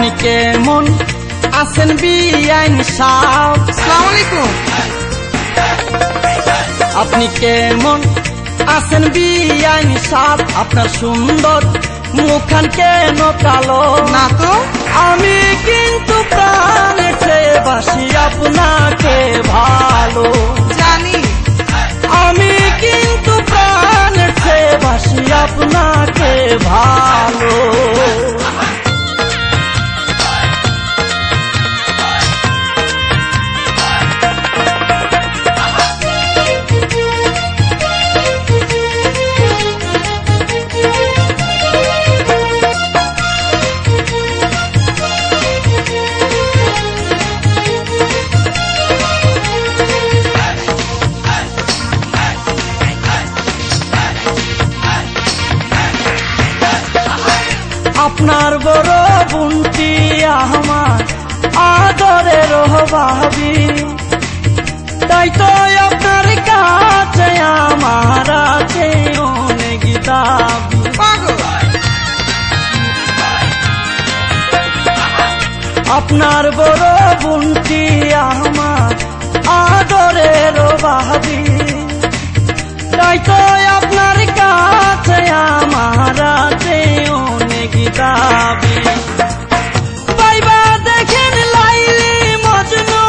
আপনি কেমন আছেন বিআইন সাহেব? আসসালামু আলাইকুম। আপনি কেমন আছেন বিআইন সাহেব? আপনার সুন্দর মুখখান কেন কালো? না তো। আমি কিন্তু প্রাণের চেয়ে বাসি আপনাকে ভালো। জানি। আমি কিন্তু প্রাণের চেয়ে বাসি আপনাকে ভালো। আপনার বড় বোনটি আমার আদরের ভাবি, তাই তো আপনার কাছে আমার আছে অনেক দাবি। আপনার বড় বোনটি আমার আদরের ভাবি, তাই তো আপনার কাছে আমার আছে অনেক দাবি। পাইবা দেখেন লাইলি মজনু,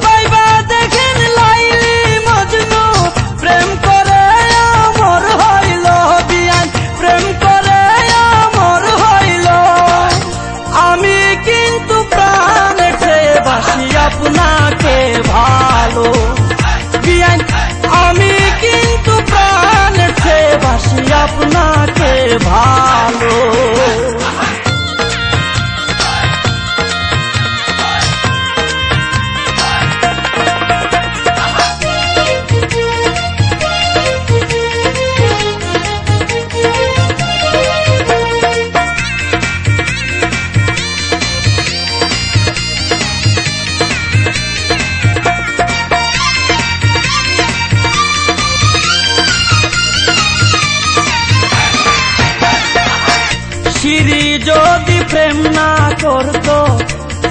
পাইবা দেখেন লাইলি মজনু, প্রেম করে আমর হইল বিয়ান, প্রেম করে আমর হইল। আমি কিন্তু প্রাণের চেয়ে বাসি আপনাকে ভালো বিয়ান, আমি কিন্তু প্রাণের চেয়ে বাসি আপনাকে ভালো। সিঁড়ি যদি প্রেম না করত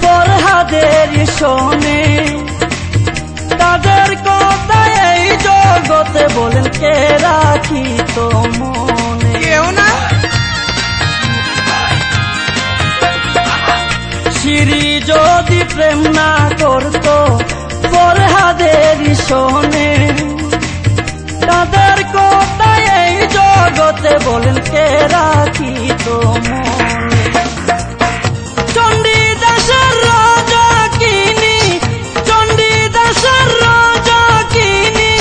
ফরহাদের শোনে, তাদের কথা এই জগতে বলেন কে রাখিত মনে? কেউ না। সিঁড়ি যদি প্রেম না করত ফরহাদের শোনে, তাদের কথা এই জগতে বলেন কে রাখিত মনে? চণ্ডীদাসের রাজা কিনি, চণ্ডীদাসের রাজা কিনি,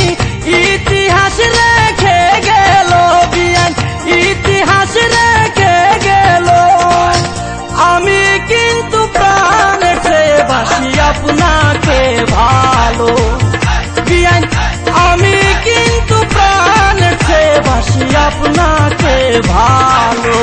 ইতিহাস রেখে গেল বিয়ান, ইতিহাস রেখে গেল। আমি কিন্তু প্রাণের চেয়ে বাসি আপনাকে ভালো বিয়ান, আমি কিন্তু প্রাণের চেয়ে বাসি আপনাকে ভালো।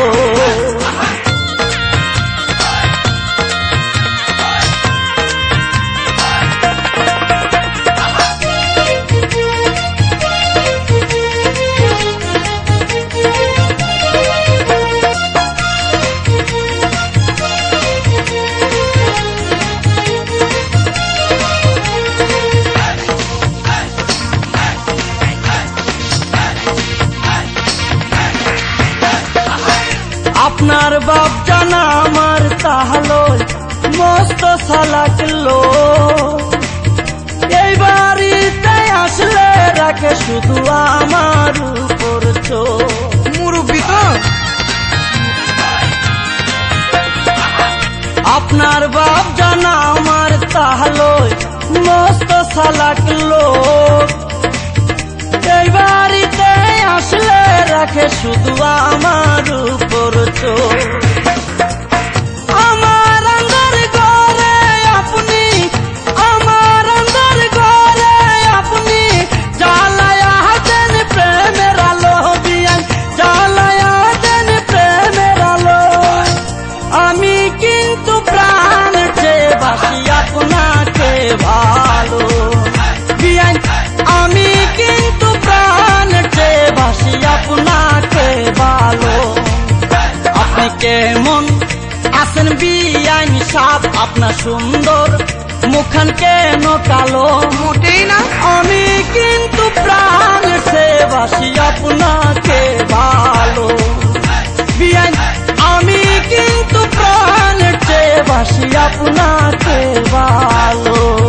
আপনার বাপ জানা আমার তাহলো মস্ত সালাক লোক, এই বাড়িতে আসলে রাখে শুধু আমার উপর চোখ। মুরব্বি তো। আপনার বাপ জানা আমার তাহলো মস্ত সালাক লোক, এই বাড়িতে আসলে রাখে শুধু আমার উপর চোখ। আমার আন্দার ঘরে আপনি, আমার আন্দার ঘরে আপনি জ্বালায়া দেন প্রেমের আলো বিয়ান, জ্বালায়া দেন প্রেমের আলো। আমি কিন্তু প্রাণের চেয়ে বাসি আপনাকে ভালো বিয়ান, আমি কিন্তু প্রাণের চেয়ে বাসি আপনাকে ভালো। আপনি কেমন আছেন বিয়ান আপনার সুন্দর মুখখান কেন কালো? মোটেই না। আমি কিন্তু প্রাণ সে বাসি আপনাকে ভালো বিয়ান, আমি কিন্তু প্রাণ সে বাসি আপনাকে ভালো।